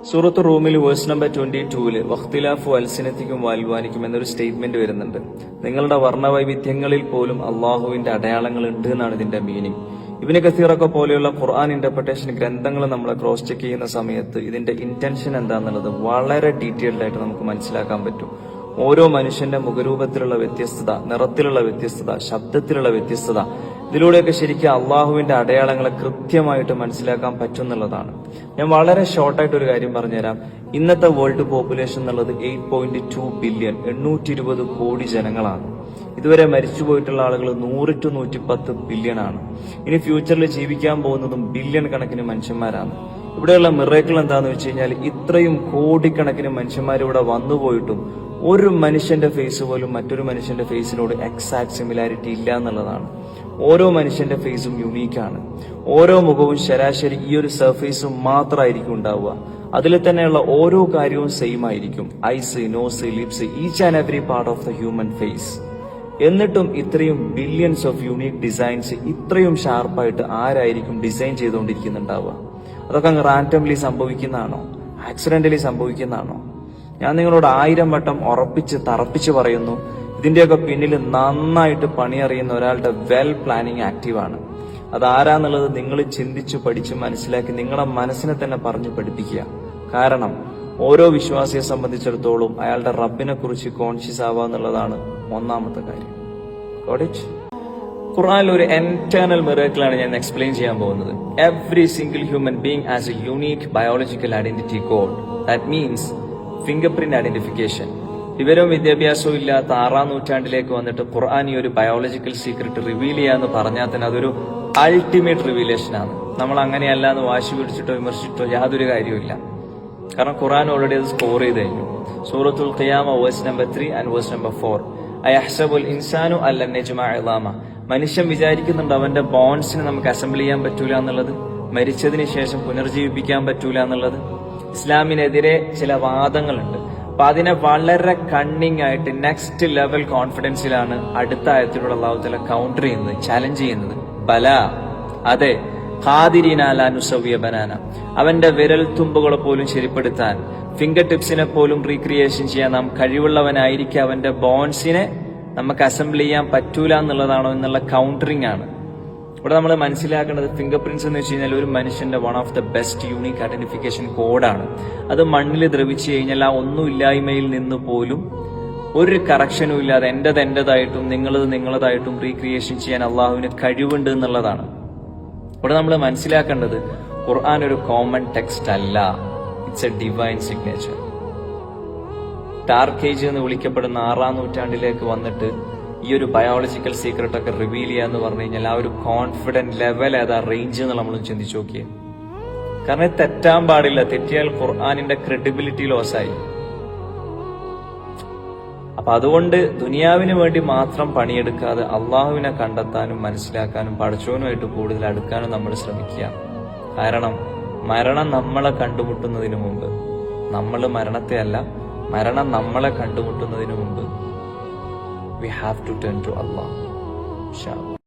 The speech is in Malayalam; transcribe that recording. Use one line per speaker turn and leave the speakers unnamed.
സൂറത്ത് റൂമിൽ വേഴ്സ് നമ്പർ 22 വഖ്തിലാഫു അൽസിനത്തിക്കും വാൽവാനിക്കും എന്നൊരു സ്റ്റേറ്റ്മെന്റ് വരുന്നുണ്ട്. നിങ്ങളുടെ വർണ്ണവൈവിധ്യങ്ങളിൽ പോലും അള്ളാഹുവിന്റെ അടയാളങ്ങൾ ഉണ്ട് എന്നാണ് ഇതിന്റെ മീനിങ്. ഇബ്നു കസീറൊക്കെ പോലെയുള്ള ഖുർആൻ ഇന്റർപ്രിട്ടേഷൻ ഗ്രന്ഥങ്ങൾ നമ്മൾ ക്രോസ് ചെക്ക് ചെയ്യുന്ന സമയത്ത് ഇതിന്റെ ഇന്റൻഷൻ എന്താണെന്നുള്ളത് വളരെ ഡീറ്റെയിൽഡ് ആയിട്ട് നമുക്ക് മനസ്സിലാക്കാൻ പറ്റും. ഓരോ മനുഷ്യന്റെ മുഖരൂപത്തിലുള്ള വ്യത്യസ്തത, നിറത്തിലുള്ള വ്യത്യസ്തത, ശബ്ദത്തിലുള്ള വ്യത്യസ്തത, ഇതിലൂടെയൊക്കെ ശരിക്കും അള്ളാഹുവിന്റെ അടയാളങ്ങളെ കൃത്യമായിട്ട് മനസ്സിലാക്കാൻ പറ്റുന്നുള്ളതാണ്. ഞാൻ വളരെ ഷോർട്ടായിട്ട് ഒരു കാര്യം പറഞ്ഞുതരാം. ഇന്നത്തെ വേൾഡ് പോപ്പുലേഷൻ എന്നുള്ളത് 8.2 ബില്യൺ 820 കോടി ജനങ്ങളാണ്. ഇതുവരെ മരിച്ചുപോയിട്ടുള്ള ആളുകൾ 100 to 110 ബില്യൺ ആണ്. ഇനി ഫ്യൂച്ചറിൽ ജീവിക്കാൻ പോകുന്നതും ബില്യൺ കണക്കിന് മനുഷ്യന്മാരാണ്. ഇവിടെയുള്ള മിറേക്കിൾ എന്താന്ന് വെച്ച് കഴിഞ്ഞാൽ ഇത്രയും കോടിക്കണക്കിന് മനുഷ്യന്മാർ ഇവിടെ വന്നുപോയിട്ടും ഒരു മനുഷ്യന്റെ ഫേസ് പോലും മറ്റൊരു മനുഷ്യന്റെ ഫേസിനോട് എക്സാക്ട് സിമിലാരിറ്റി ഇല്ല എന്നുള്ളതാണ്. ഓരോ മനുഷ്യന്റെ ഫേസും യുണീക്കാണ്. ഓരോ മുഖവും ശരാശരി ഈ ഒരു സർഫേസും മാത്രമായിരിക്കും ഉണ്ടാവുക. അതിൽ തന്നെയുള്ള ഓരോ കാര്യവും സെയിം ആയിരിക്കും. Eyes, nose, lips, each and every part of the human face. എന്നിട്ടും ഇത്രയും ബില്യൺസ് ഓഫ് യൂണീക് ഡിസൈൻസ് ഇത്രയും ഷാർപ്പായിട്ട് ആരായിരിക്കും ഡിസൈൻ ചെയ്തുകൊണ്ടിരിക്കുന്നുണ്ടാവുക? അതൊക്കെ അങ്ങ് റാൻഡംലി സംഭവിക്കുന്നതാണോ? ആക്സിഡന്റലി സംഭവിക്കുന്നതാണോ? ഞാൻ നിങ്ങളോട് 1000 വട്ടം ഉറപ്പിച്ച് തറപ്പിച്ച് പറയുന്നു, ഇതിന്റെയൊക്കെ പിന്നിൽ നന്നായിട്ട് പണിയറിയുന്ന ഒരാളുടെ വെൽ പ്ലാനിങ് ആക്റ്റീവാണ്. അതാരാന്നുള്ളത് നിങ്ങൾ ചിന്തിച്ചു പഠിച്ച് മനസ്സിലാക്കി നിങ്ങളുടെ മനസ്സിനെ തന്നെ പറഞ്ഞു പഠിപ്പിക്കുക. കാരണം ഓരോ വിശ്വാസിയെ സംബന്ധിച്ചിടത്തോളം അയാളുടെ റബ്ബിനെ കുറിച്ച് കോൺഷ്യസ് ആവുക എന്നുള്ളതാണ് ഒന്നാമത്തെ കാര്യം. ഖുർആനിൽ ഒരു ഇന്റേണൽ മിറക്കിളാണ് ഞാൻ എക്സ്പ്ലെയിൻ ചെയ്യാൻ പോകുന്നത്. Every single human being as A unique biological identity code. That means finger print identification. വിവരവും വിദ്യാഭ്യാസവും ഇല്ലാത്ത 6ാം നൂറ്റാണ്ടിലേക്ക് വന്നിട്ട് ഖുർആൻ ഈ ഒരു ബയോളജിക്കൽ സീക്രട്ട് റിവീൽ ചെയ്യാന്ന് പറഞ്ഞാൽ തന്നെ അതൊരു അൾട്ടിമേറ്റ് റിവീലേഷനാണ്. നമ്മൾ അങ്ങനെയല്ല എന്ന് വാശി പിടിച്ചിട്ടോ വിമർശിച്ചിട്ടോ യാതൊരു കാര്യമില്ല. കാരണം ഖുർആൻ ഓൾറെഡി അത് സ്കോർ ചെയ്ത് കഴിഞ്ഞു. സൂറത്തുൽ ഖിയാമ verse number 3 and verse number 4. അയഹ്സബുൽ ഇൻസാനു അല്ലൻ നജ്മഅ ഇളാമ. മനുഷ്യൻ വിചാരിക്കുന്നുണ്ട് അവന്റെ ബോൺസിനെ നമുക്ക് അസംബിൾ ചെയ്യാൻ പറ്റൂല എന്നുള്ളത്, മരിച്ചതിന് ശേഷം പുനർജീവിപ്പിക്കാൻ പറ്റൂല എന്നുള്ളത്. ഇസ്ലാമിനെതിരെ ചില വാദങ്ങളുണ്ട്. അപ്പൊ അതിനെ വളരെ കണ്ണിങ് ആയിട്ട് നെക്സ്റ്റ് ലെവൽ കോൺഫിഡൻസിലാണ് അടുത്ത ആയത്തിലൂടെ അല്ലാഹു തആല കൗണ്ടർ ചെയ്യുന്നത്, ചലഞ്ച് ചെയ്യുന്നത്. ബല, അതെ, ഖാദിരീനാലുസവ്യ ബനാന, അവന്റെ വിരൽ തുമ്പുകളെ പോലും ശരിപ്പെടുത്താൻ, ഫിംഗർ ടിപ്സിനെ പോലും റീക്രിയേഷൻ ചെയ്യാൻ നാം കഴിവുള്ളവനായിരിക്കും. അവന്റെ ബോൺസിനെ നമുക്ക് അസംബിൾ ചെയ്യാൻ പറ്റൂല എന്നുള്ളതാണോ എന്നുള്ള കൗണ്ടറിംഗ് ആണ്. ഇവിടെ നമ്മൾ മനസ്സിലാക്കേണ്ടത് ഫിംഗർ പ്രിന്റ്സ് എന്ന് വെച്ച് കഴിഞ്ഞാൽ ഒരു മനുഷ്യന്റെ one of the best unique identification കോഡാണ്. അത് മണ്ണിൽ ദ്രവിച്ചു കഴിഞ്ഞാൽ ആ ഒന്നുമില്ലായ്മയിൽ നിന്ന് പോലും ഒരു കറക്ഷനും ഇല്ലാതെ എന്റേതായിട്ടും നിങ്ങളതായിട്ടും റീക്രിയേഷൻ ചെയ്യാൻ അള്ളാഹുവിന് കഴിവുണ്ട് എന്നുള്ളതാണ്. ഇവിടെ നമ്മൾ മനസ്സിലാക്കേണ്ടത് ഖുർആൻ ഒരു കോമൺ ടെക്സ്റ്റ് അല്ല, it's A divine signature. Dark age എന്ന് വിളിക്കപ്പെടുന്ന 6ാം നൂറ്റാണ്ടിലേക്ക് വന്നിട്ട് ഈ ഒരു ബയോളജിക്കൽ സീക്രട്ട് ഒക്കെ റിവീൽ ചെയ്യാന്ന് പറഞ്ഞു കഴിഞ്ഞാൽ ആ ഒരു കോൺഫിഡന്റ് ലെവൽ ഏതാ റേഞ്ച് എന്ന് നമ്മൾ ചിന്തിച്ചു നോക്കിയേ. കാരണം തെറ്റാൻ പാടില്ല. തെറ്റിയാൽ ഖുർആനിന്റെ ക്രെഡിബിലിറ്റി ലോസായി. അപ്പൊ അതുകൊണ്ട് ദുനിയാവിന് വേണ്ടി മാത്രം പണിയെടുക്കാതെ അള്ളാഹുവിനെ കണ്ടെത്താനും മനസ്സിലാക്കാനും പടച്ചവനുമായിട്ട് കൂടുതൽ അടുക്കാനും നമ്മൾ ശ്രമിക്കുക. കാരണം മരണം നമ്മളെ കണ്ടുമുട്ടുന്നതിന് മുമ്പ്, നമ്മൾ മരണത്തെ അല്ല, മരണം നമ്മളെ കണ്ടുമുട്ടുന്നതിന് മുമ്പ് we have to turn to Allah. Inshallah.